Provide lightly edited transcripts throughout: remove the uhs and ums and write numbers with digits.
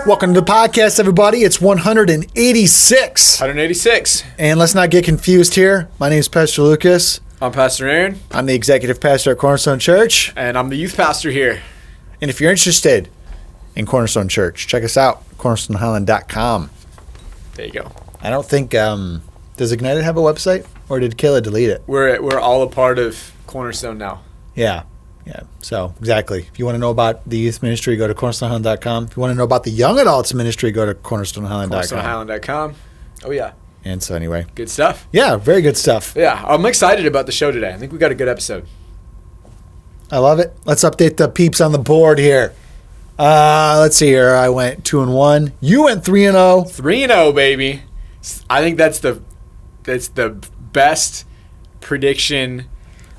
Welcome to the podcast, everybody. It's 186. 186. And let's not get confused here. My name is Pastor Lucas. I'm Pastor Aaron. I'm the executive pastor at Cornerstone Church. And I'm the youth pastor here. And if you're interested in Cornerstone Church, check us out, cornerstonehighland.com. There you go. I don't think, does Ignited have a website? Or did Kayla delete it? We're all a part of Cornerstone now. Yeah. So, exactly. If you want to know about the youth ministry, go to cornerstonehighland.com. If you want to know about the young adults ministry, go to cornerstonehighland.com. Cornerstonehighland.com. Oh, yeah. And so, anyway. Good stuff. Yeah, very good stuff. Yeah, I'm excited about the show today. I think we got a good episode. I love it. Let's update the peeps on the board here. Let's see here. I went 2-1. You went 3-0. 3-0, baby. I think that's the best prediction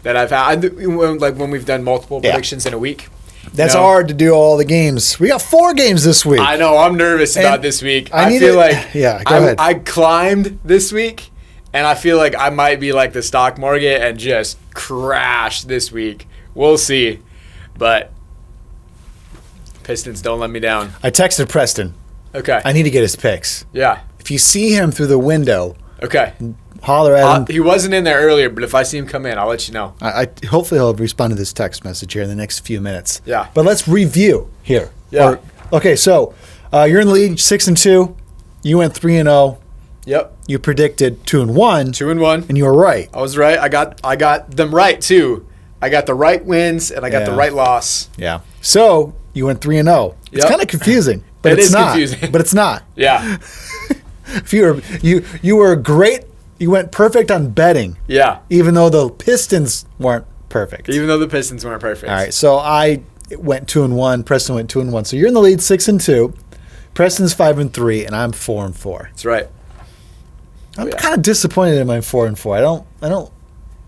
that I've had. Like when we've done multiple predictions in a week. That's hard to do all the games. We got 4 games this week. I know. I'm nervous about this week. Go ahead. I climbed this week, and I feel like I might be like the stock market and just crash this week. We'll see. But Pistons don't let me down. I texted Preston. Okay. I need to get his picks. Yeah. If you see him through the window, okay, holler at him. He wasn't in there earlier, but if I see him come in, I'll let you know. I hopefully he'll respond to this text message here in the next few minutes. Yeah. But let's review here. Yeah. Okay, so you're in the lead, 6-2. You went 3-0. Yep. You predicted 2-1. 2-1. And you were right. I was right. I got them right too. I got the right wins and I got the right loss. Yeah. So you went 3-0. It's kind of confusing, but it's not. Confusing. But it's not. Yeah. If you were great. You went perfect on betting. Yeah. Even though the Pistons weren't perfect. Even though the Pistons weren't perfect. All right. So I went 2-1. Preston went 2-1. So you're in the lead, 6-2. Preston's 5-3, and I'm 4-4. That's right. I'm kind of disappointed in my 4-4.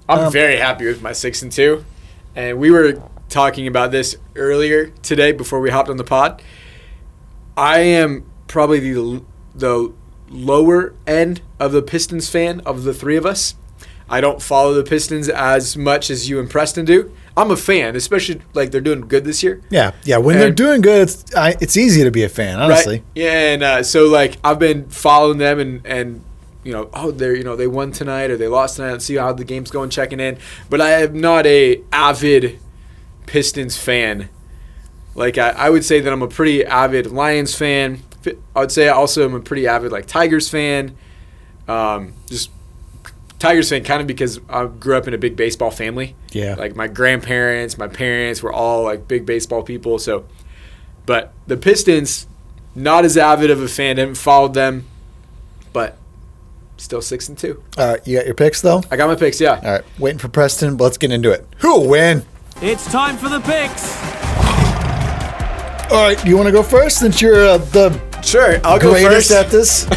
I'm very happy with my 6-2, and we were talking about this earlier today before we hopped on the pod. I am probably the lower end of the Pistons fan of the three of us. I don't follow the Pistons as much as you and Preston do. I'm a fan, especially like they're doing good this year. Yeah. When they're doing good, it's easy to be a fan, honestly. Right? Yeah, and so like I've been following them and you know, they won tonight or they lost tonight. Let's see how the game's going, checking in. But I am not a avid Pistons fan. Like I would say that I'm a pretty avid Lions fan. I would say also I'm a pretty avid like Tigers fan. Just Tigers fan kind of because I grew up in a big baseball family. Yeah. Like my grandparents, my parents were all like big baseball people. So, but the Pistons, not as avid of a fan. Haven't followed them, but still 6-2. All right, you got your picks though? I got my picks, yeah. All right, waiting for Preston, but let's get into it. Who'll win? It's time for the picks. All right, you want to go first since you're the sure, I'll go greatest first. at this?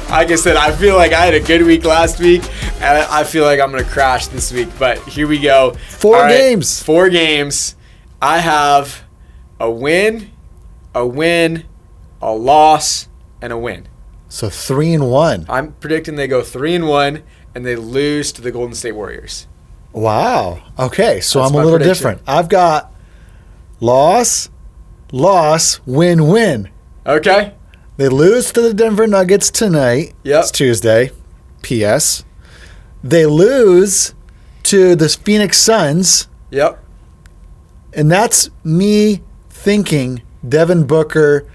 Like I said, I feel like I had a good week last week, and I feel like I'm going to crash this week. But here we go. 4 games. 4 games. I have a win, a loss, and a win. So 3-1. I'm predicting they go 3-1, and they lose to the Golden State Warriors. Wow. Okay, so That's I'm a little different. I've got loss, win. Okay. They lose to the Denver Nuggets tonight. Yep. It's Tuesday. P.S. They lose to the Phoenix Suns. Yep. And that's me thinking Devin Booker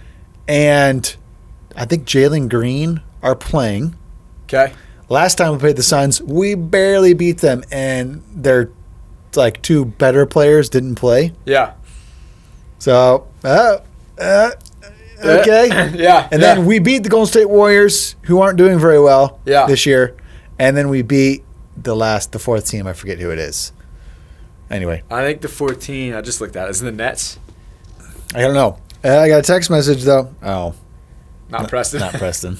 and I think Jalen Green are playing. Okay. Last time we played the Suns, we barely beat them, and their like 2 better players didn't play. Yeah. So, okay. Yeah. And then we beat the Golden State Warriors, who aren't doing very well this year. And then we beat the 4th team. I forget who it is. Anyway. I think the 14, I just looked at it. Is it the Nets? I don't know. I got a text message, though. Oh. Not Preston? Not Preston.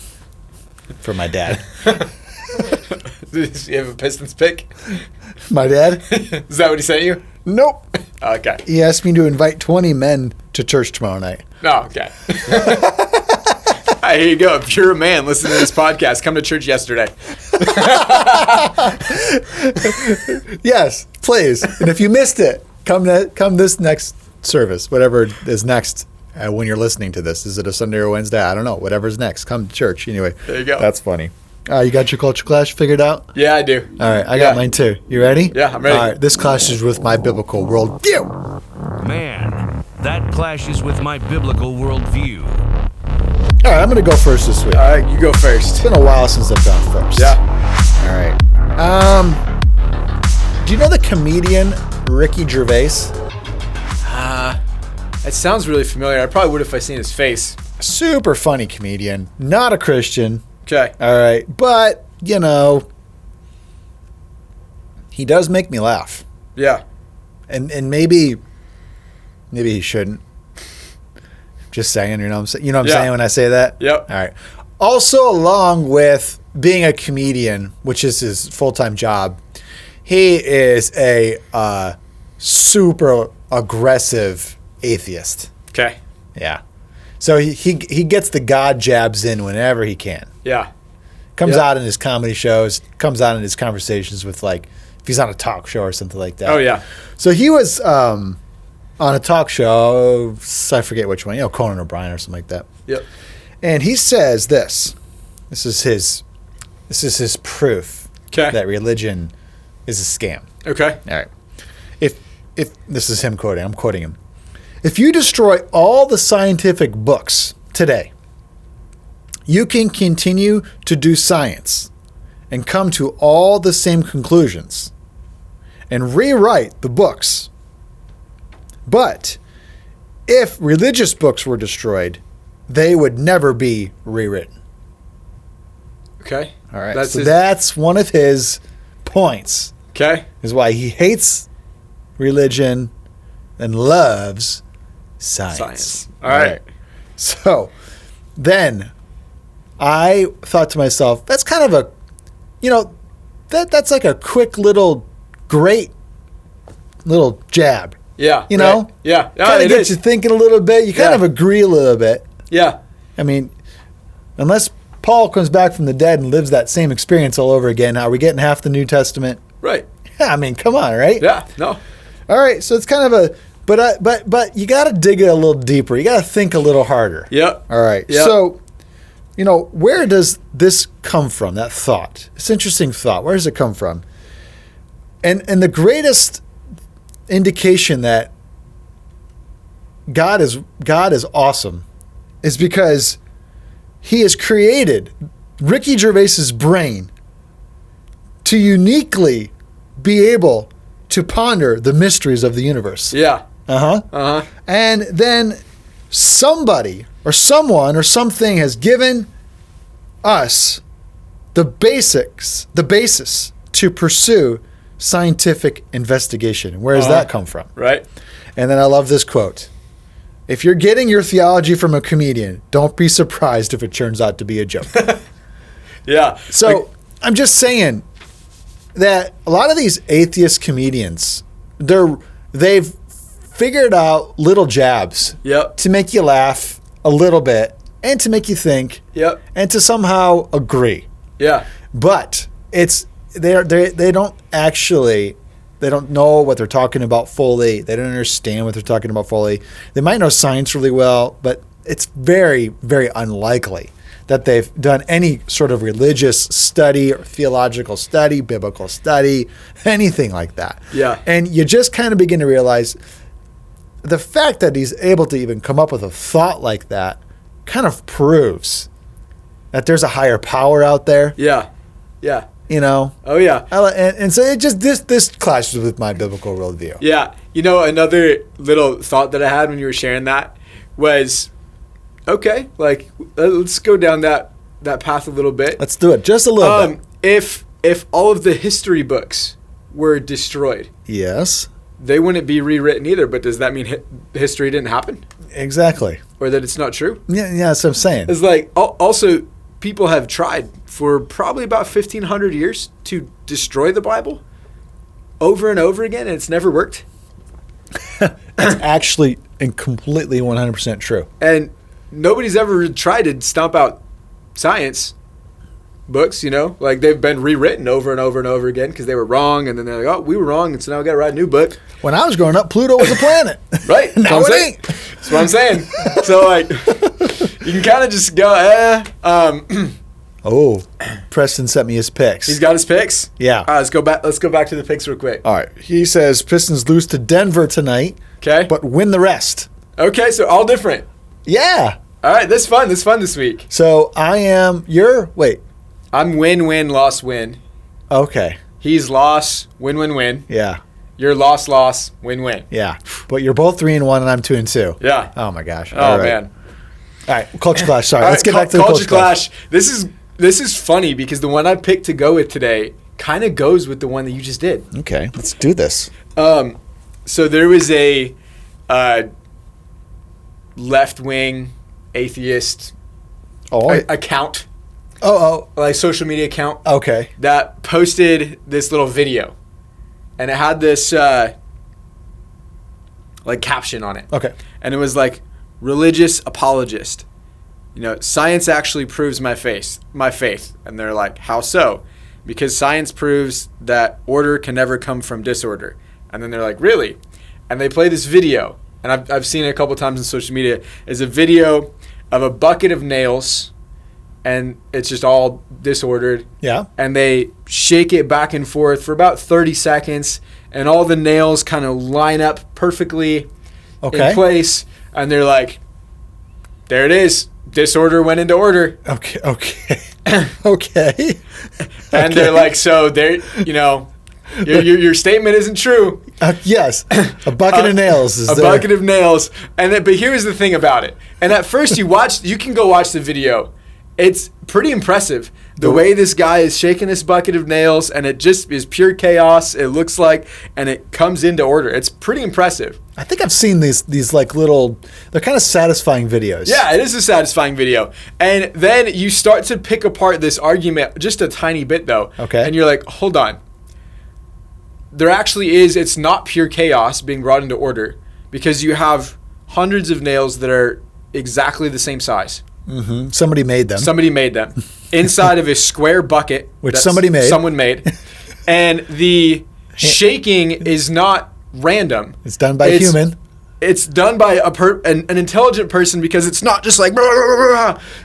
For my dad. Do you have a Pistons pick? My dad? Is that what he sent you? Nope. Okay. He asked me to invite 20 men to church tomorrow night. Oh, okay. Here you go. If you're a man listening to this podcast, come to church yesterday. Yes, please. And if you missed it, come this next service, whatever is next when you're listening to this. Is it a Sunday or Wednesday? I don't know. Whatever's next. Come to church. Anyway. There you go. That's funny. You got your culture clash figured out? Yeah, I do. All right. I got mine too. You ready? Yeah, I'm ready. All right. This clashes with my biblical worldview. Man, that clashes with my biblical worldview. All right. I'm going to go first this week. All right, you go first. It's been a while since I've gone first. Yeah. All right. Do you know the comedian Ricky Gervais? It sounds really familiar. I probably would if I seen his face. Super funny comedian. Not a Christian. Okay. All right. But, you know, he does make me laugh. Yeah. And maybe he shouldn't. Just saying, you know what I'm saying when I say that? Yep. All right. Also, along with being a comedian, which is his full-time job, he is a super aggressive atheist. Okay. Yeah. So he gets the God jabs in whenever he can. Yeah. Comes out in his comedy shows, comes out in his conversations with, like, if he's on a talk show or something like that. Oh, yeah. So he was on a talk show, I forget which one, Conan O'Brien or something like that. Yep. And he says this. This is his proof that religion is a scam. Okay. All right. If this is him quoting, I'm quoting him. If you destroy all the scientific books today, you can continue to do science and come to all the same conclusions and rewrite the books. But if religious books were destroyed, they would never be rewritten. Okay. All right. That's one of his points. Okay. Is why he hates religion and loves science. All right. So then I thought to myself, that's kind of a, that's like a quick great little jab. Yeah. You know? Right. Yeah. Kind of gets you thinking a little bit. You kind of agree a little bit. Yeah. I mean, unless Paul comes back from the dead and lives that same experience all over again, are we getting half the New Testament? Right. Yeah, I mean, come on, right? Yeah. No. All right, so it's kind of but you got to dig it a little deeper. You got to think a little harder. Yep. All right. Yep. So, where does this come from? That thought. It's an interesting thought. Where does it come from? And the greatest indication that God is awesome is because he has created Ricky Gervais's brain to uniquely be able to ponder the mysteries of the universe. Yeah. Uh-huh. Uh-huh. And then somebody or someone or something has given us the basis to pursue scientific investigation. Where does that come from? Right. And then I love this quote. If you're getting your theology from a comedian, don't be surprised if it turns out to be a joke. Yeah. So I'm just saying that a lot of these atheist comedians, they've figured out little jabs to make you laugh a little bit and to make you think and to somehow agree. Yeah. But they don't know what they're talking about fully. They don't understand what they're talking about fully. They might know science really well, but it's very, very unlikely that they've done any sort of religious study or theological study, biblical study, anything like that. Yeah. And you just kind of begin to realize the fact that he's able to even come up with a thought like that kind of proves that there's a higher power out there. Yeah. Yeah. Oh, yeah. And so it just, this clashes with my biblical worldview. Yeah. Another little thought that I had when you were sharing that was, okay, let's go down that path a little bit. Let's do it just a little bit. If all of the history books were destroyed, yes, they wouldn't be rewritten either. But does that mean history didn't happen? Exactly. Or that it's not true? Yeah, that's what I'm saying. It's like also people have tried for probably about 1,500 years to destroy the Bible over and over again, and it's never worked. It's actually and completely 100% true. And nobody's ever tried to stomp out science. books, you know, like they've been rewritten over and over and over again because they were wrong, and then they're like, oh, we were wrong, and so now we got to write a new book. When I was growing up, Pluto was a planet. Right? Now it ain't. That's what I'm saying. So like, you can kind of just go, Oh, Preston sent me his picks. He's got his picks. Yeah. All right, let's go back. Let's go back to the picks real quick. All right. He says Pistons lose to Denver tonight. Okay. But win the rest. Okay, so all different. Yeah. All right, that's fun. That's fun this week. So wait. I'm win, loss, win. Okay. He's loss, win. Yeah. You're loss, win. Yeah. But you're both 3-1 and I'm 2-2. Yeah. Oh my gosh. Oh, All right. man. All right. Culture clash. Sorry. All Let's right, get back to the culture clash. This is funny because the one I picked to go with today kind of goes with the one that you just did. Okay. Let's do this. So there was a left-wing atheist account, like social media account, okay, that posted this little video, and it had this like caption on it. Okay. And it was like, religious apologist. You know, science actually proves my faith. And they're like, how so? Because science proves that order can never come from disorder. And then they're like, really? And they play this video, and I've seen it a couple times on social media. It's a video of a bucket of nails, and it's just all disordered. Yeah. And they shake it back and forth for about 30 seconds, and all the nails kind of line up perfectly in place. And they're like, there it is. Disorder went into order. Okay. Okay. And they're like, so there, you know, your statement isn't true. Yes. A bucket of nails is a bucket of nails. And then, but here's the thing about it. And at first you can go watch the video. It's pretty impressive the way this guy is shaking this bucket of nails, and it just is pure chaos. It looks like, and it comes into order. It's pretty impressive. I think I've seen these like little, they're kind of satisfying videos. Yeah, it is a satisfying video. And then you start to pick apart this argument just a tiny bit though. Okay. And you're like, hold on. There actually is, it's not pure chaos being brought into order, because you have hundreds of nails that are exactly the same size. Mm-hmm. Somebody made them inside of a square bucket, which someone made. And the shaking is not random. It's done by a human. It's done by an intelligent person, because it's not just like,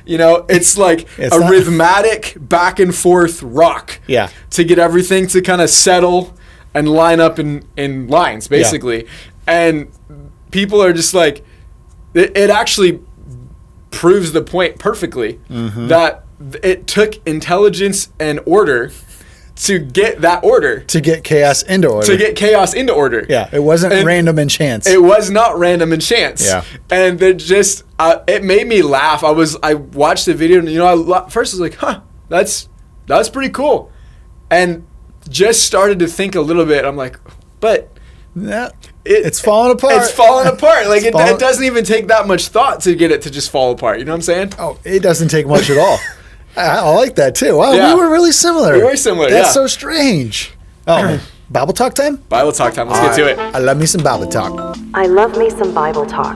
you know, it's like rhythmic back and forth rock. Yeah. To get everything to kind of settle and line up in lines, basically. Yeah. And people are just like, it actually proves the point perfectly, that it took intelligence and order to get that order. To get chaos into order. Yeah, it wasn't random and chance. It was not random and chance. Yeah. And it just, it made me laugh. I watched the video, and, you know, first I was like, that's pretty cool. And just started to think a little bit. I'm like, but... Yeah. It's falling apart. It's falling apart. Like, it doesn't even take that much thought to get it to just fall apart. You know what I'm saying? Oh, it doesn't take much at all. I like that too. Wow, we were really similar. We were similar, That's so strange. Oh, Bible talk time? Bible talk time. Let's get to it. I love me some Bible talk. I love me some Bible talk.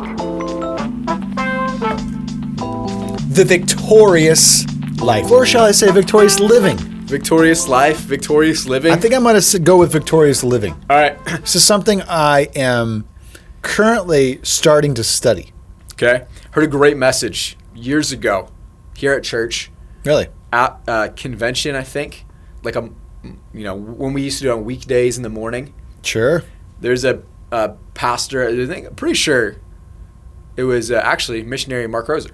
The victorious life. Or shall I say victorious living? Victorious life, victorious living. I think I'm going to go with victorious living. All right. This is something I am currently starting to study. Okay. Heard a great message years ago here at church. Really? At a convention, I think. Like, when we used to do it on weekdays in the morning. Sure. There's a pastor, I'm pretty sure it was actually missionary Mark Roser,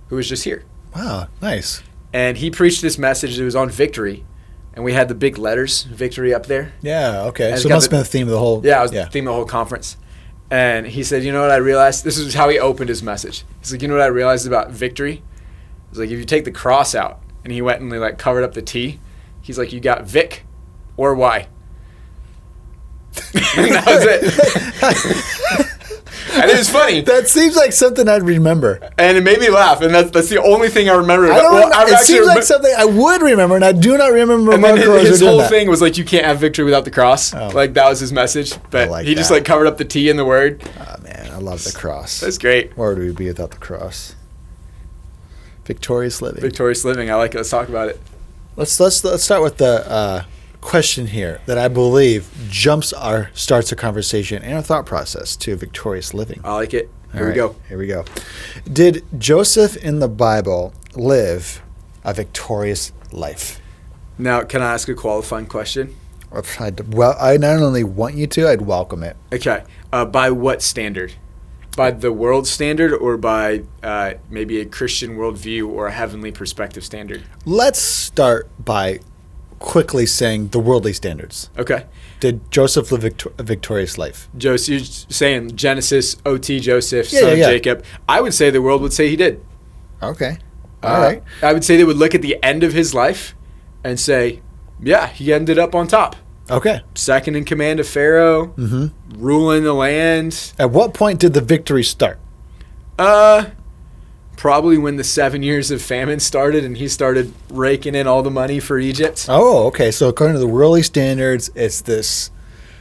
who was just here. Wow, nice. And he preached this message. It was on victory. And we had the big letters, victory, up there. Yeah, okay. So it must have been the theme of the whole... Yeah, it was the theme of the whole conference. And he said, you know what I realized? This is how he opened his message. He's like, you know what I realized about victory? He's like, if you take the cross out, and he went and like covered up the T, he's like, you got Vic or Y. And that was it. And it was funny. That seems like something I'd remember. And it made me laugh, and that's the only thing I remember. It seems like something I would remember, and I do not remember Mark Roser his whole thing was like, you can't have victory without the cross. Oh. Like, that was his message. But he just like covered up the T in the word. Oh, man, I love the cross. That's great. Where would we be without the cross? Victorious living. Victorious living. I like it. Let's talk about it. Let's start with the question here that I believe starts a conversation and a thought process to victorious living. I like it. Here we go. Did Joseph in the Bible live a victorious life? Now, can I ask a qualifying question? Well, I not only want you to, I'd welcome it. Okay. By what standard? By the world standard, or by maybe a Christian worldview or a heavenly perspective standard? Let's start by quickly saying the worldly standards. Okay. Did Joseph live a victorious life? Joseph, you're saying Genesis, OT Joseph, Yeah, son of yeah. Jacob. I would say the world would say he did. Okay. All right. I would say they would look at the end of his life and say, yeah, he ended up on top. Okay. Second in command of Pharaoh, ruling the land. At what point did the victory start? Probably when the 7 years of famine started and he started raking in all the money for Egypt. Oh, okay. So according to the worldly standards, it's this.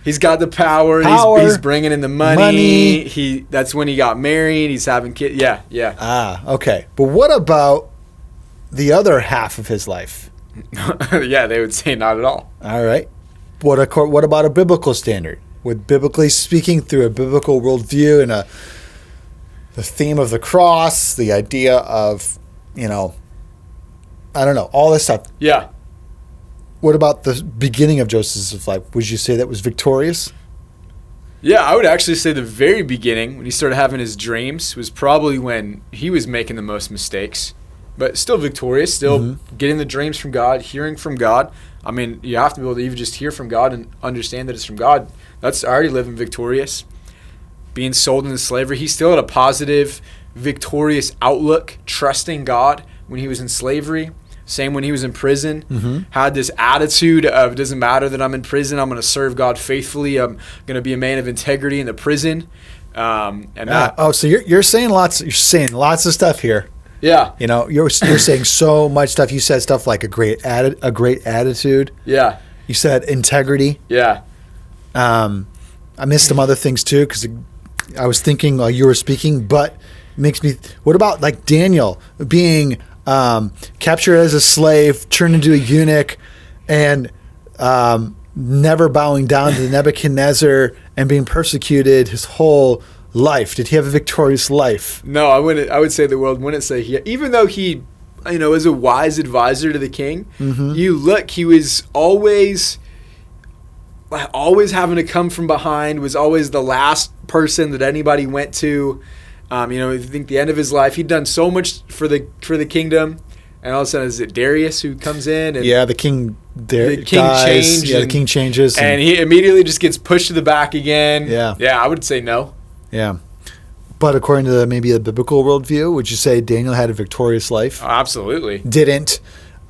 He's got the power. He's bringing in the money. That's when he got married. He's having kids. Yeah. Ah, okay. But what about the other half of his life? Yeah, they would say not at all. All right. What about a biblical standard? Would biblically speaking, through a biblical worldview and the theme of the cross, the idea of, I don't know, all this stuff. Yeah. What about the beginning of Joseph's life? Would you say that was victorious? Yeah, I would actually say the very beginning, when he started having his dreams, was probably when he was making the most mistakes. But still victorious, still getting the dreams from God, hearing from God. I mean, you have to be able to even just hear from God and understand that it's from God. That's already living victorious. Being sold into slavery, he still had a positive, victorious outlook, trusting God when he was in slavery. Same when he was in prison. Had this attitude of, it doesn't matter that I'm in prison, I'm going to serve God faithfully. I'm going to be a man of integrity in the prison. So you're saying lots of stuff here. Yeah. You're saying so much stuff. You said stuff like a great attitude. Yeah. You said integrity. Yeah. I missed some other things too because I was thinking while you were speaking, but it makes me. What about like Daniel being captured as a slave, turned into a eunuch, and never bowing down to Nebuchadnezzar and being persecuted his whole life? Did he have a victorious life? No, I wouldn't. I would say the world wouldn't say he. Even though he, was a wise advisor to the king. He was always having to come from behind. Was always the last person that anybody went to. I think the end of his life, he'd done so much for the kingdom, and all of a sudden, is it Darius who comes in? And the king. The king dies. changed. Yeah, the king changes, and he immediately just gets pushed to the back again. Yeah. I would say no. Yeah. But according to maybe a biblical worldview, would you say Daniel had a victorious life? Oh, absolutely. Didn't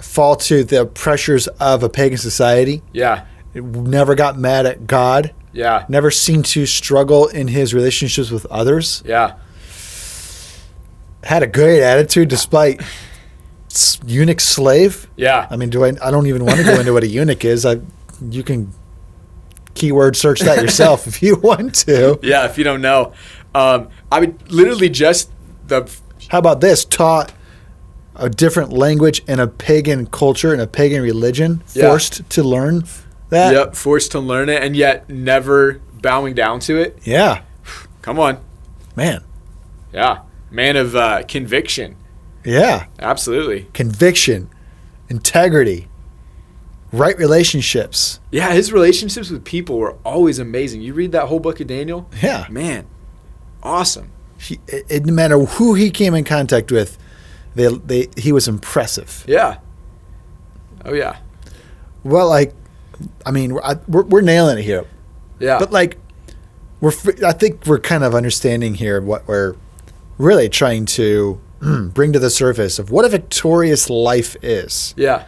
fall to the pressures of a pagan society? Yeah. Never got mad at God? Yeah. Never seemed to struggle in his relationships with others? Yeah. Had a great attitude despite eunuch slave? Yeah. I mean, I don't even want to go into what a eunuch is. You can keyword search that yourself if you want to. Yeah, if you don't know. I would literally just How about this? Taught a different language in a pagan culture, in a pagan religion, forced to learn that? Yep, forced to learn it, and yet never bowing down to it. Yeah. Come on. Man. Yeah. Man of conviction. Yeah. Absolutely. Conviction, integrity, right relationships. Yeah, his relationships with people were always amazing. You read that whole book of Daniel? Yeah. Man, awesome. It didn't matter who he came in contact with, he was impressive. Yeah. Oh, yeah. Well, we're nailing it here. Yeah. But I think we're kind of understanding here what we're really trying to bring to the surface of what a victorious life is. Yeah.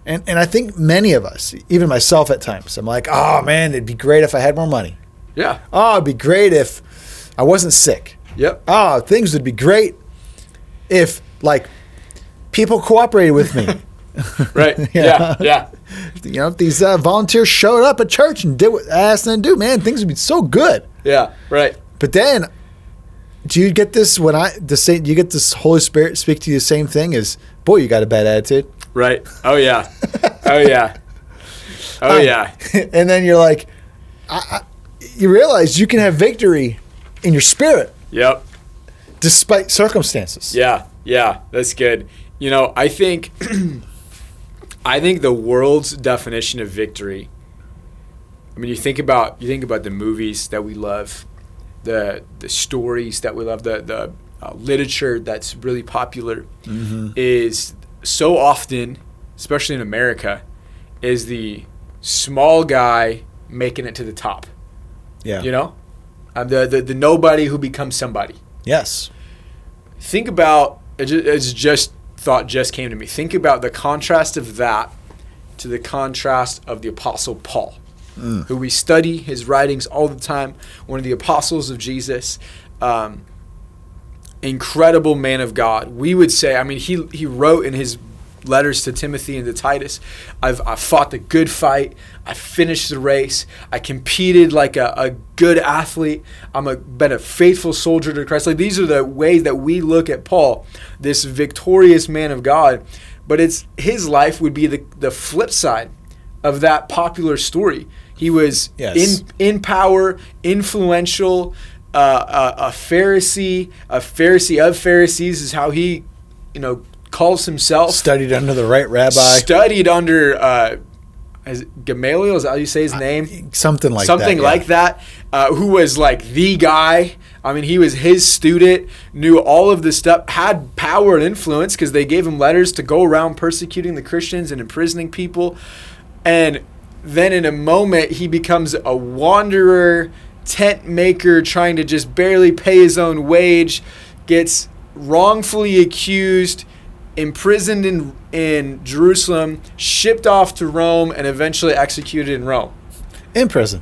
And I think many of us, even myself at times, I'm like, oh man, it'd be great if I had more money. Yeah. Oh, it'd be great if I wasn't sick. Yep. Oh, things would be great if people cooperated with me. Right. Yeah. If these volunteers showed up at church and did what I asked them to do, man, things would be so good. Yeah. Right. But then do you get this when do you get this Holy Spirit speak to you the same thing as, boy, you got a bad attitude? Right. Oh, yeah. Oh, yeah. Oh, yeah. And then you're like, you realize you can have victory in your spirit. Yep. Despite circumstances. Yeah. Yeah. That's good. You know, I think the world's definition of victory, I mean, you think about the movies that we love, the stories that we love, the literature that's really popular, is so often, especially in America, is the small guy making it to the top. Yeah. You know? The nobody who becomes somebody. Yes. Think about, thought just came to me. Think about the contrast of that to the contrast of the Apostle Paul, who we study his writings all the time, one of the apostles of Jesus, incredible man of God. We would say, I mean, he wrote in his letters to Timothy and to Titus, I fought the good fight, I finished the race, I competed like a good athlete, been a faithful soldier to Christ. Like, these are the ways that we look at Paul, this victorious man of God. But his life would be the flip side of that popular story. He was in power, influential, a Pharisee of Pharisees is how he, calls himself. Studied under the right rabbi. Studied under Gamaliel, is that how you say his name? Something like that. Who was like the guy. I mean, he was his student, knew all of this stuff, had power and influence because they gave him letters to go around persecuting the Christians and imprisoning people. And then in a moment, he becomes a wanderer, tent maker, trying to just barely pay his own wage, gets wrongfully accused, imprisoned in Jerusalem, shipped off to Rome, and eventually executed in Rome. In prison.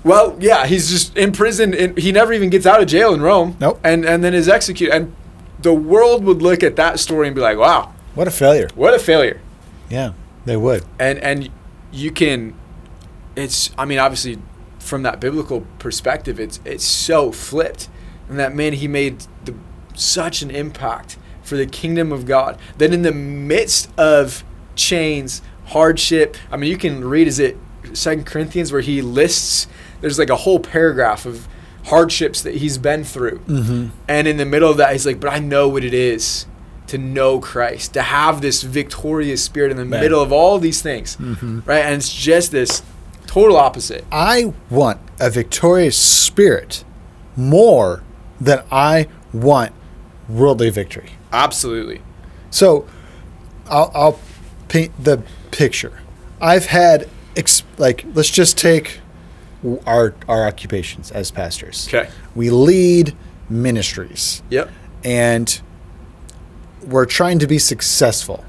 Well, yeah, he's just in prison. He never even gets out of jail in Rome. Nope. And then is executed. And the world would look at that story and be like, wow. What a failure. What a failure. Yeah, they would. And you can, obviously from that biblical perspective, it's so flipped. And that, man, he made such an impact for the kingdom of God. That in the midst of chains, hardship, you can read, is it 2 Corinthians, where he lists, there's like a whole paragraph of hardships that he's been through. Mm-hmm. And in the middle of that, he's like, but I know what it is to know Christ, to have this victorious spirit in the middle of all these things. Mm-hmm. Right? And it's just this total opposite. I want a victorious spirit more than I want worldly victory. Absolutely. So I'll paint the picture. I've had, let's just take our occupations as pastors. Okay. We lead ministries. Yep. And we're trying to be successful.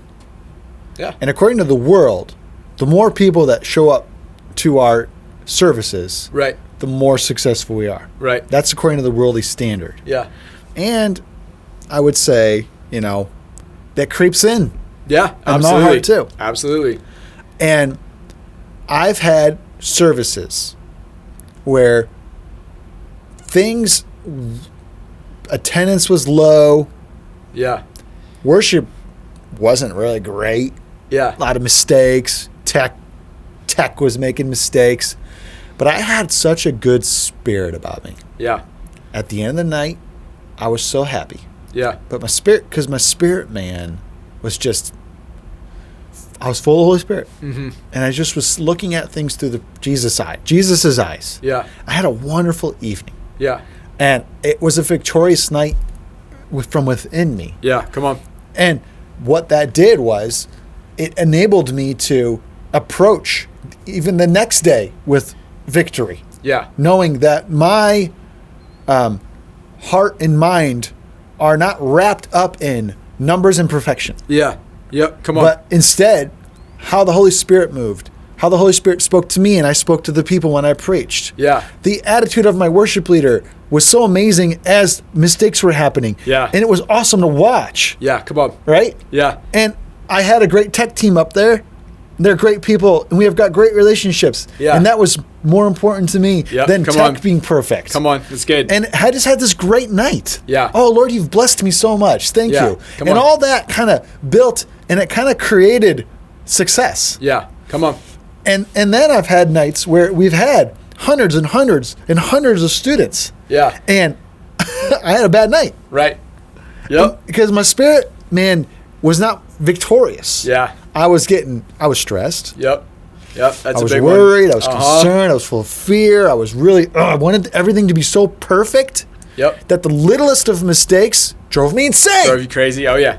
Yeah. And according to the world, the more people that show up to our services, right, the more successful we are. Right. That's according to the worldly standard. Yeah. And I would say, that creeps in. Yeah, absolutely. In my heart too. Absolutely. And I've had services where attendance was low. Yeah. Worship wasn't really great. Yeah. A lot of mistakes. Tech was making mistakes. But I had such a good spirit about me. Yeah. At the end of the night, I was so happy. Yeah. But my spirit man was just, I was full of the Holy Spirit. Mm-hmm. And I just was looking at things through Jesus' eyes. Yeah. I had a wonderful evening. Yeah. And it was a victorious night from within me. Yeah, come on. And what that did was it enabled me to approach even the next day with victory. Yeah. Knowing that my heart and mind are not wrapped up in numbers and perfection. Yeah. Yep. Come on. But instead, how the Holy Spirit moved, how the Holy Spirit spoke to me and I spoke to the people when I preached. Yeah. The attitude of my worship leader was so amazing as mistakes were happening. Yeah. And it was awesome to watch. Yeah. Come on. Right? Yeah. And I had a great tech team up there they're great people, and we have got great relationships. Yeah. And that was more important to me than tech being perfect. Come on, that's good. And I just had this great night. Yeah. Oh, Lord, you've blessed me so much. Thank you. Come and on. all that kind of built, and it kind of created success. Yeah, come on. And then I've had nights where we've had hundreds and hundreds and hundreds of students. Yeah. And I had a bad night. Right. Yep. Because my spirit, man, was not victorious. Yeah. I was stressed. Yep. That's I a was big worried. one. I was concerned. I was full of fear. I was really, I wanted everything to be so perfect that the littlest of mistakes drove me insane. Drove you crazy. Oh, yeah.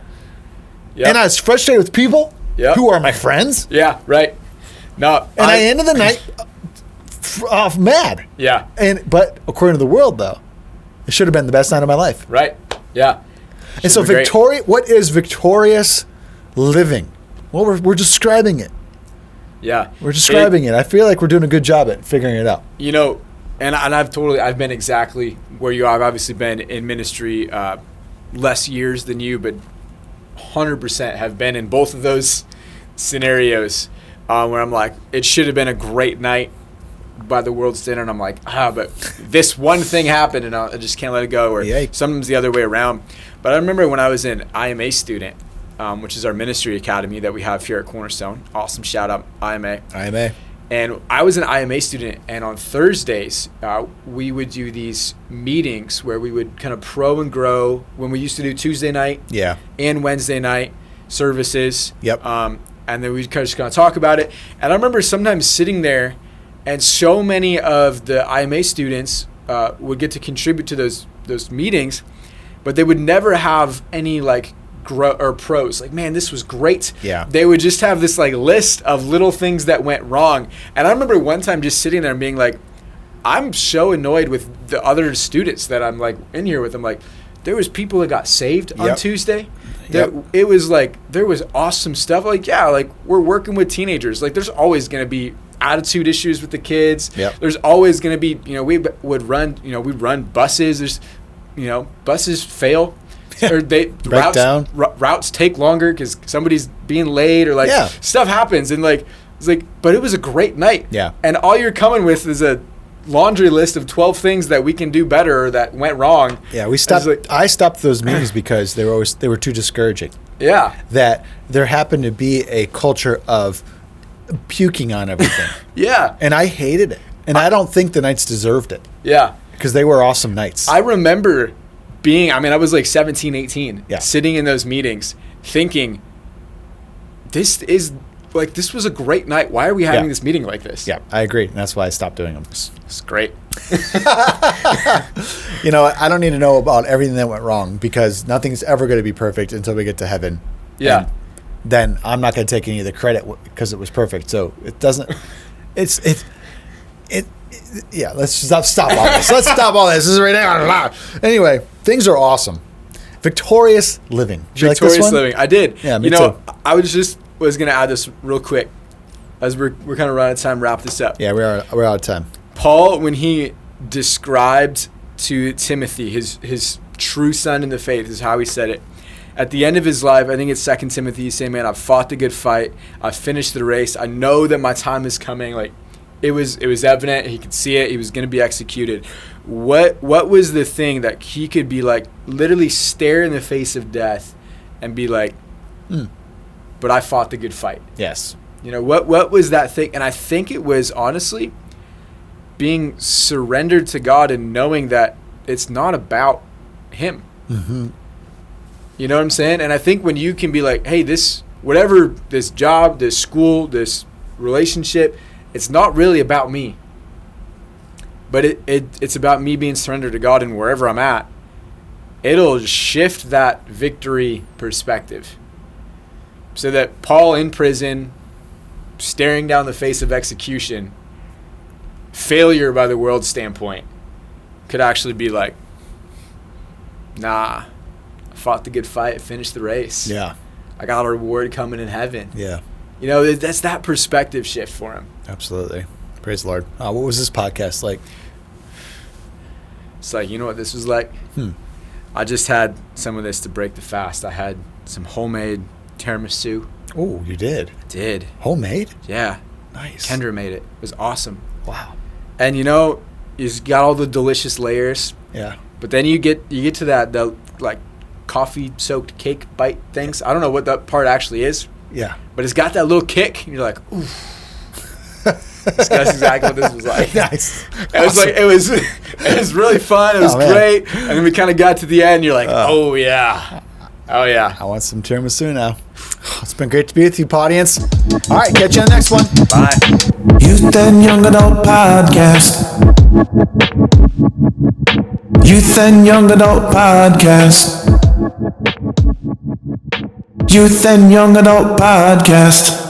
Yep. And I was frustrated with people who are my friends. Yeah, right. No. And I ended the night mad. Yeah. But according to the world, though, it should have been the best night of my life. Right. Yeah. And so what is victorious living? Well, we're describing it. Yeah. We're describing it. I feel like we're doing a good job at figuring it out. You know, and I've been exactly where you are. I've obviously been in ministry less years than you, but 100% have been in both of those scenarios where I'm like, it should have been a great night by the world's standard. And I'm like, but this one thing happened and I just can't let it go. Or sometimes the other way around. But I remember when I was an IMA student, which is our ministry academy that we have here at Cornerstone. Awesome shout out, IMA. IMA. And I was an IMA student, and on Thursdays, we would do these meetings where we would kind of pro and grow when we used to do Tuesday night and Wednesday night services. Yep. And then we'd just kind of talk about it. And I remember sometimes sitting there, and so many of the IMA students would get to contribute to those meetings, but they would never have any like pros. Like, man, this was great. Yeah. They would just have this like list of little things that went wrong. And I remember one time just sitting there and being like, I'm so annoyed with the other students that I'm like in here with. I'm like, there was people that got saved on Tuesday. It was like, there was awesome stuff. Like, like we're working with teenagers. Like, there's always going to be attitude issues with the kids. There's always going to be, we would run, we run buses. There's, buses fail. Or routes take longer because somebody's being late or like stuff happens. And like, it's like, but it was a great night. Yeah. And all you're coming with is a laundry list of 12 things that we can do better or that went wrong. Yeah, we stopped. I stopped those meetings because they were too discouraging. Yeah. That there happened to be a culture of puking on everything. Yeah. And I hated it. And I don't think the nights deserved it. Yeah. Because they were awesome nights. I remember I was like 17, 18, sitting in those meetings thinking, this was a great night. Why are we having this meeting like this? Yeah, I agree. And that's why I stopped doing them. It's great. I don't need to know about everything that went wrong because nothing's ever going to be perfect until we get to heaven. Yeah. And then I'm not going to take any of the credit because it was perfect. So it doesn't, let's stop all this. Let's stop all this. This is right now. Anyway, things are awesome. Victorious living. Did you like this one? Living. I did. Yeah, me too. I was going to add this real quick as we're kind of running out of time. Wrap this up. Yeah, we're out of time. Paul, when he described to Timothy his true son in the faith, is how he said it. At the end of his life, I think it's 2 Timothy, he's saying, man, I've fought the good fight. I've finished the race. I know that my time is coming. Like, it was evident. He could see it. He was going to be executed. What was the thing that he could be like, literally stare in the face of death and be like, but I fought the good fight? Yes. What was that thing? And I think it was honestly being surrendered to God and knowing that it's not about him. Mm-hmm. You know what I'm saying? And I think when you can be like, hey, this job, this school, this relationship, it's not really about me. But it's about me being surrendered to God, and wherever I'm at, it'll shift that victory perspective. So that Paul in prison, staring down the face of execution, failure by the world's standpoint, could actually be like, nah, I fought the good fight, finished the race. Yeah. I got a reward coming in heaven. Yeah. That's that perspective shift for him. Absolutely. Praise the Lord. What was this podcast like? It's like, you know what this was like? I just had some of this to break the fast. I had some homemade tiramisu. Oh, you did? Did. Homemade? Yeah. Nice. Kendra made it. It was awesome. Wow. And you've got all the delicious layers. Yeah. But then you get to the like coffee soaked cake bite things. I don't know what that part actually is. Yeah. But it's got that little kick, and you're like, ooh. That's exactly what this was like. Nice. It was really fun. It was great. And then we kind of got to the end, and you're like, oh yeah. I want some tiramisu now. It's been great to be with you, audience. All right, catch you on the next one. Bye. Youth and Young Adult Podcast. Youth and Young Adult Podcast. Youth and Young Adult Podcast.